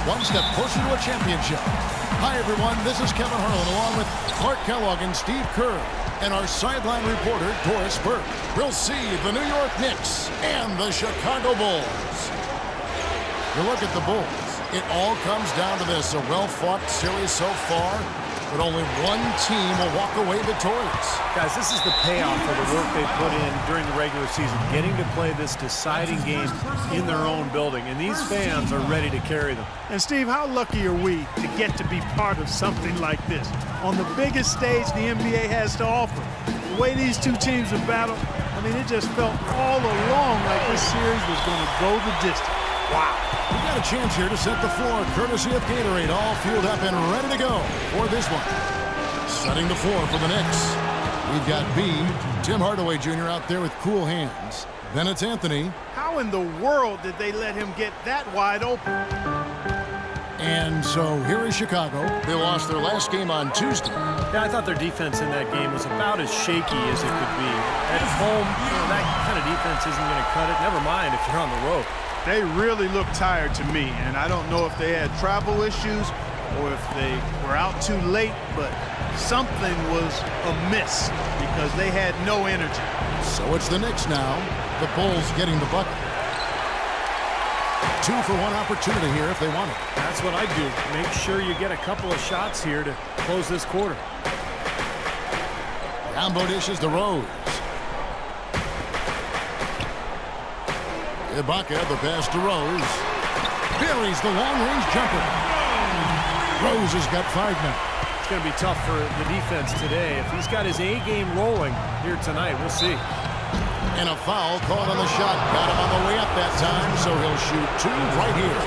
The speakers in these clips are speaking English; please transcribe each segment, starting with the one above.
one step closer to a championship. Hi, everyone. This is Kevin Harlan along with Clark Kellogg and Steve Kerr and our sideline reporter, Doris Burke. We'll see the New York Knicks and the Chicago Bulls. You look at the Bulls. It all comes down to this. A well-fought series so far, but only one team will walk away victorious. Guys, this is the payoff for the work they put in during the regular season, getting to play this deciding game in their own building, and these fans are ready to carry them. And Steve, how lucky are we to get to be part of something like this on the biggest stage the NBA has to offer? The way these two teams have battled, I mean, it just felt all along like this series was going to go the distance. Wow. We've got a chance here to set the floor, courtesy of Gatorade, all fueled up and ready to go for this one. Setting the floor for the Knicks. We've got B, Tim Hardaway Jr. out there with cool hands. Then it's Anthony. How in the world did they let him get that wide open? And so here is Chicago. They lost their last game on Tuesday. Yeah, I thought their defense in that game was about as shaky as it could be. At home, that kind of defense isn't going to cut it. Never mind if you're on the road. They really looked tired to me, and I don't know if they had travel issues or if they were out too late, but something was amiss because they had no energy. So it's the Knicks now. The Bulls getting the bucket. 2 for 1 opportunity here if they want it. That's what I do. Make sure you get a couple of shots here to close this quarter. Combo dishes the Rose. Ibaka, the pass to Rose. Buries the long-range jumper. Rose has got 5 now. It's going to be tough for the defense today. If he's got his A game rolling here tonight, we'll see. And a foul called on the shot. Got him on the way up that time, so he'll shoot 2 right here.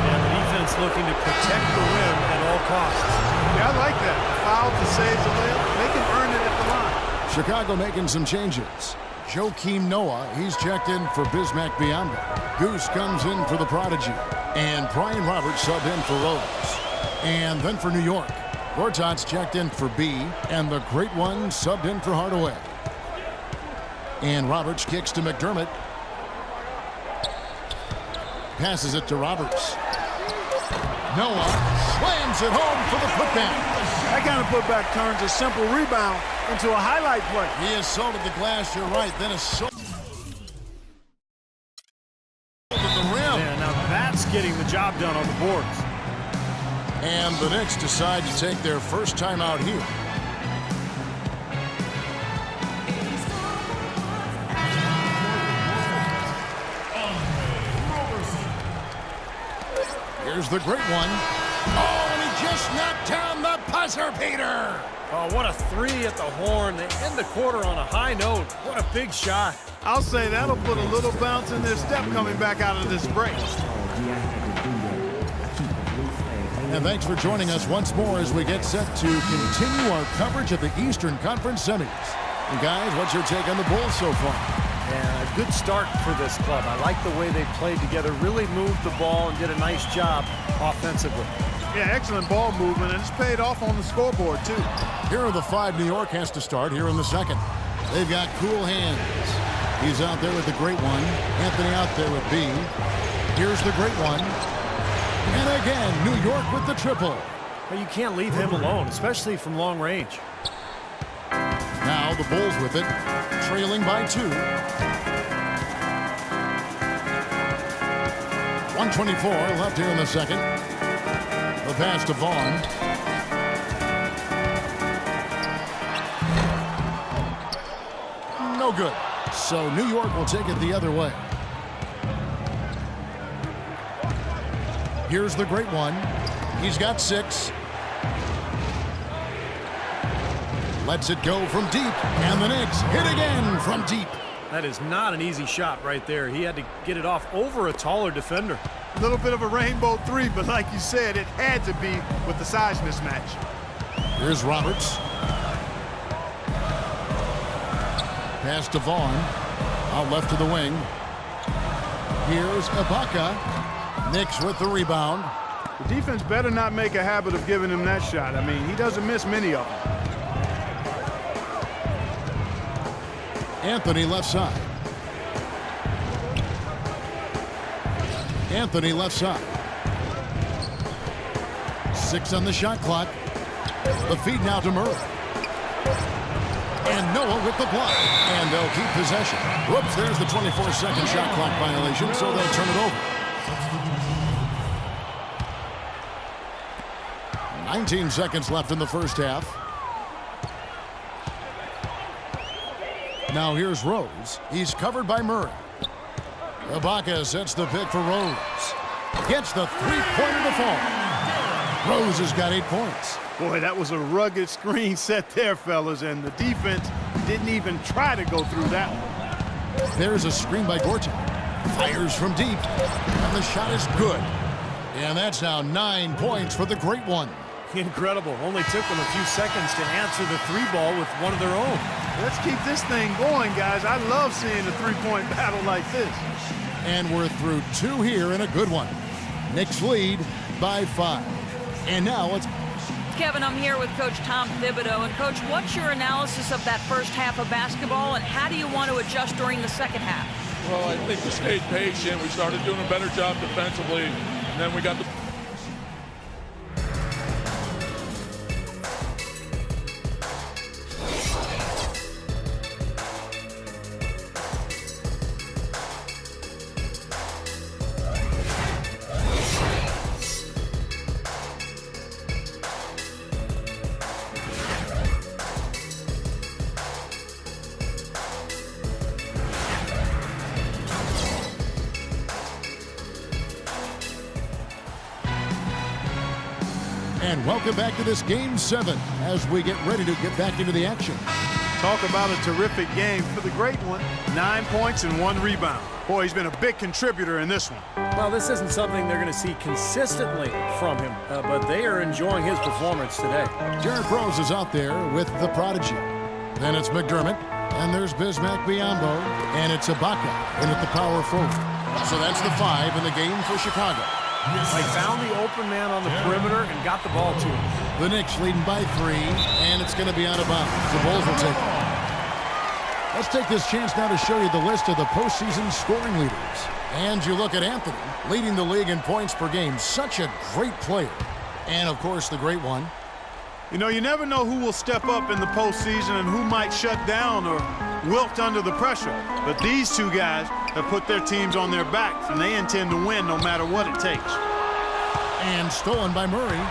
And the defense looking to protect the rim at all costs. Yeah, I like that. Foul to save the layup. They can earn it at the line. Chicago making some changes. Joakim Noah, he's checked in for Bismack Biyombo. Goose comes in for the Prodigy. And Brian Roberts subbed in for Rose. And then for New York, Gortat's checked in for B. And the Great One subbed in for Hardaway. And Roberts kicks to McDermott. Passes it to Roberts. Noah slams it home for the putback. That kind of putback turns a simple rebound into a highlight play. He assaulted the glass, you're right. Then assaulted the rim. Yeah, now that's getting the job done on the boards. And the Knicks decide to take their first time out here. Here's the Great One. Oh, and he just knocked down the buzzer beater. Oh, what a 3 at the horn. They end the quarter on a high note. What a big shot. I'll say that'll put a little bounce in their step coming back out of this break. And thanks for joining us once more as we get set to continue our coverage of the Eastern Conference semis. And guys, what's your take on the Bulls so far? Yeah, a good start for this club. I like the way they played together, really moved the ball and did a nice job offensively. Yeah, excellent ball movement, and it's paid off on the scoreboard, too. Here are the 5 New York has to start here in the second. They've got cool hands. He's out there with the Great One. Anthony out there with B. Here's the Great One. And again, New York with the triple. Well, you can't leave him alone, especially from long range. Now the Bulls with it, trailing by 2. 1:24 left here in the second. The pass to Vaughn. No good. So New York will take it the other way. Here's the Great One. He's got 6. Lets it go from deep. And the Knicks hit again from deep. That is not an easy shot right there. He had to get it off over a taller defender. A little bit of a rainbow 3, but like you said, it had to be with the size mismatch. Here's Roberts. Pass to Vaughn. Out left to the wing. Here's Ibaka. Knicks with the rebound. The defense better not make a habit of giving him that shot. I mean, he doesn't miss many of them. Anthony left side. Anthony left side. 6 on the shot clock. The feed now to Murray. And Noah with the block. And they'll keep possession. Whoops, there's the 24-second shot clock violation, so they'll turn it over. 19 seconds left in the first half. Now here's Rose. He's covered by Murray. Ibaka sets the pick for Rose. Gets the three-pointer to fall. Rose has got 8 points. Boy, that was a rugged screen set there, fellas, and the defense didn't even try to go through that one. There's a screen by Gortat. Fires from deep, and the shot is good. And that's now 9 points for the great one. Incredible. Only took them a few seconds to answer the three ball with one of their own. Let's keep this thing going, guys. I love seeing a three-point battle like this. And we're through 2 here in a good one. Knicks lead by 5. And now let's... Kevin, I'm here with Coach Tom Thibodeau. And, Coach, what's your analysis of that first half of basketball, and how do you want to adjust during the second half? Well, I think we stayed patient. We started doing a better job defensively, and then we got the... And welcome back to this Game 7 as we get ready to get back into the action. Talk about a terrific game for the great one. 9 points and 1 rebound. Boy, he's been a big contributor in this one. Well, this isn't something they're going to see consistently from him, but they are enjoying his performance today. Derrick Rose is out there with the prodigy. Then it's McDermott, and there's Bismack Biyombo, and it's Ibaka in at the power forward. So that's the 5 in the game for Chicago. They found the open man on the perimeter and got the ball to him. The Knicks leading by 3, and it's going to be out of bounds. The Bulls will take it. Let's take this chance now to show you the list of the postseason scoring leaders. And you look at Anthony, leading the league in points per game. Such a great player. And, of course, the great one. You know, you never know who will step up in the postseason and who might shut down or wilt under the pressure. But these two guys have put their teams on their backs, and they intend to win no matter what it takes. And stolen by Murray.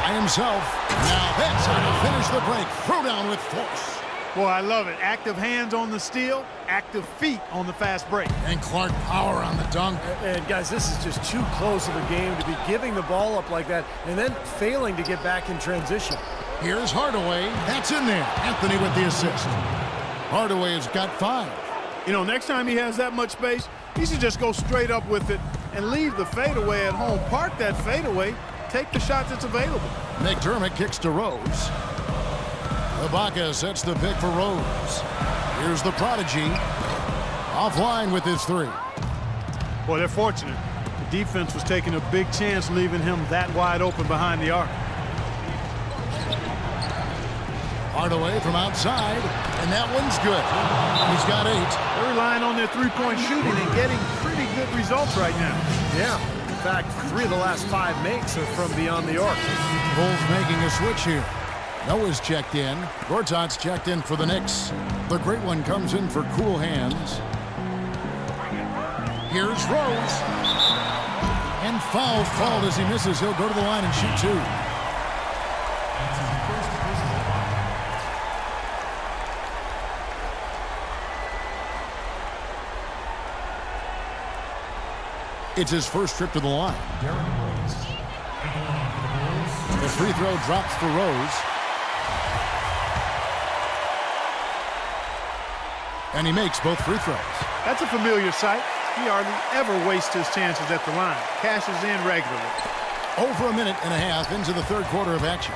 By himself. Now that's how to finish the break. Throw down with force. Boy, I love it. Active hands on the steal, active feet on the fast break. And Clark power on the dunk. And guys, this is just too close of a game to be giving the ball up like that and then failing to get back in transition. Here's Hardaway. That's in there. Anthony with the assist. Hardaway has got 5. You know, next time he has that much space, he should just go straight up with it and leave the fadeaway at home. Park that fadeaway. Take the shot that's available. McDermott kicks to Rose. Ibaka sets the pick for Rose. Here's the prodigy. Offline with his 3. Boy, they're fortunate. The defense was taking a big chance leaving him that wide open behind the arc. Hardaway from outside, and that one's good. He's got 8. They're relying on their three-point shooting and getting pretty good results right now. Yeah. In fact, 3 of the last 5 makes are from beyond the arc. Bulls making a switch here. Noah's checked in. Gortat's checked in for the Knicks. The great one comes in for cool hands. Here's Rose. And foul's called as he misses. He'll go to the line and shoot 2. It's his first trip to the line. The free throw drops for Rose. And he makes both free throws. That's a familiar sight. He hardly ever wastes his chances at the line. Cashes in regularly. Over a minute and a half into the third quarter of action.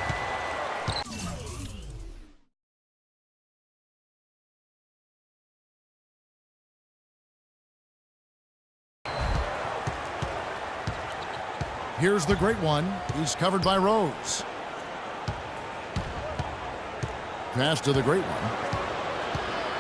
Here's the great one. He's covered by Rose. Pass to the great one.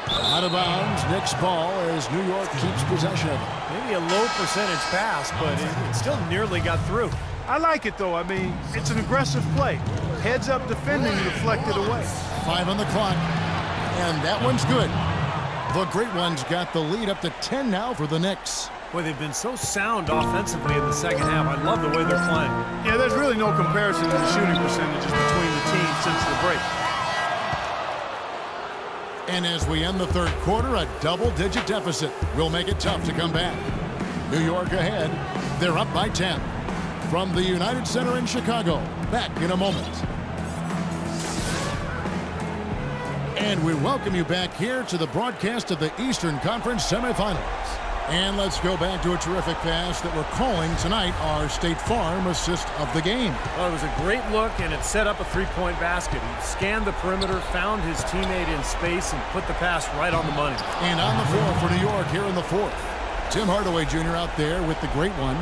Out of bounds, Knicks ball as New York keeps possession of it. Maybe a low percentage pass, but it still nearly got through. I like it, though. I mean, it's an aggressive play. Heads up defending, deflected away. 5 on the clock, and that one's good. The Great Ones got the lead up to 10 now for the Knicks. Boy, they've been so sound offensively in the second half. I love the way they're playing. Yeah, there's really no comparison to the shooting percentages between the teams since the break. And as we end the third quarter, a double-digit deficit will make it tough to come back. New York ahead. They're up by 10. From the United Center in Chicago, back in a moment. And we welcome you back here to the broadcast of the Eastern Conference semifinals. And let's go back to a terrific pass that we're calling tonight our State Farm assist of the game. Well, it was a great look, and it set up a three-point basket. He scanned the perimeter, found his teammate in space, and put the pass right on the money. And on the floor for New York here in the fourth. Tim Hardaway Jr. out there with the great one.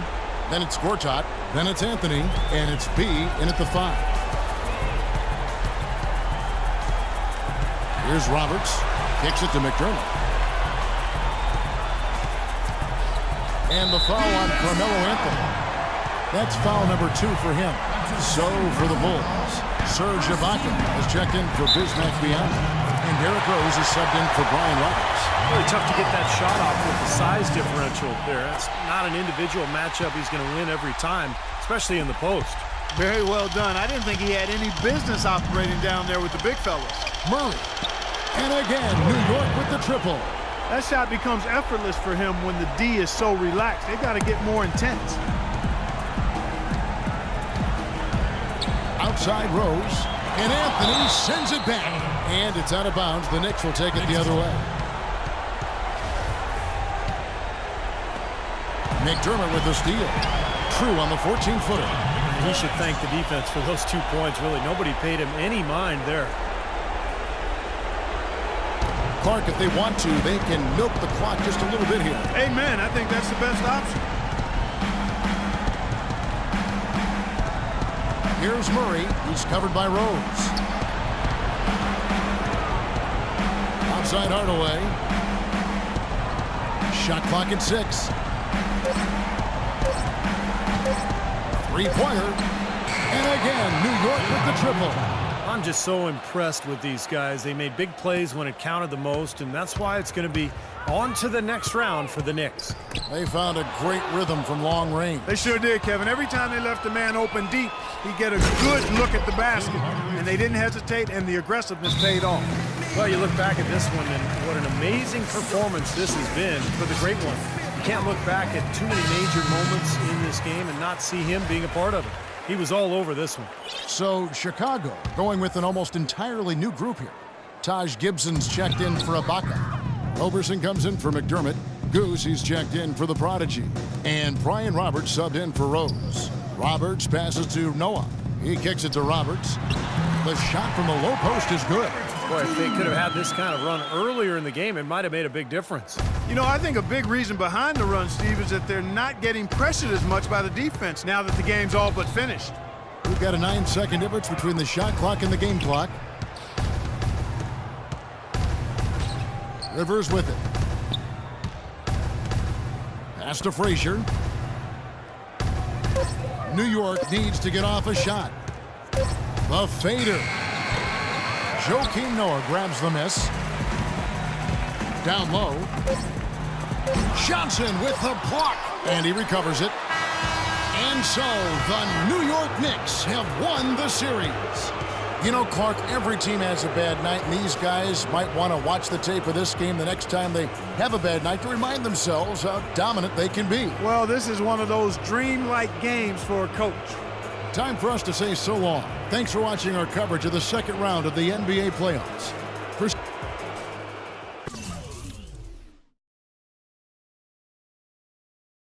Then it's Gortat. Then it's Anthony. And it's B in at the 5. Here's Roberts. Kicks it to McDermott. And the foul on Carmelo Anthony. That's foul number 2 for him. So for the Bulls, Serge Ibaka has checked in for Bismack Biyombo. And Derrick Rose is subbed in for Brian Roberts. Really tough to get that shot off with the size differential there. That's not an individual matchup he's going to win every time, especially in the post. Very well done. I didn't think he had any business operating down there with the big fellas. Murray. And again, New York with the triple. That shot becomes effortless for him when the D is so relaxed. They've got to get more intense. Outside Rose. And Anthony sends it back. And it's out of bounds. The Knicks will take it the other way. McDermott with the steal. True on the 14-footer. He should thank the defense for those 2 points, really. Nobody paid him any mind there. Clark, if they want to, they can milk the clock just a little bit here. Amen. I think that's the best option. Here's Murray. He's covered by Rose. Outside Hardaway. Shot clock at 6. 3-pointer. And again, New York with the triple. I'm just so impressed with these guys. They made big plays when it counted the most, and that's why it's going to be on to the next round for the Knicks. They found a great rhythm from long range. They sure did, Kevin. Every time they left the man open deep, he'd get a good look at the basket. And they didn't hesitate, and the aggressiveness paid off. Well, you look back at this one, and what an amazing performance this has been for the Great One. You can't look back at too many major moments in this game and not see him being a part of it. He was all over this one. So Chicago going with an almost entirely new group here. Taj Gibson's checked in for Ibaka. Roberson comes in for McDermott. Goose, he's checked in for the Prodigy. And Brian Roberts subbed in for Rose. Roberts passes to Noah. He kicks it to Roberts. The shot from the low post is good. Boy, if they could have had this kind of run earlier in the game, it might have made a big difference. You know, I think a big reason behind the run, Steve, is that they're not getting pressured as much by the defense now that the game's all but finished. We've got a 9-second difference between the shot clock and the game clock. Rivers with it. Pass to Frazier. New York needs to get off a shot. The fader. Joakim Noah grabs the miss. Down low. Johnson with the block. And he recovers it. And so the New York Knicks have won the series. You know, Clark, every team has a bad night, and these guys might want to watch the tape of this game the next time they have a bad night to remind themselves how dominant they can be. Well, this is one of those dreamlike games for a coach. Time for us to say so long. Thanks for watching our coverage of the second round of the NBA playoffs.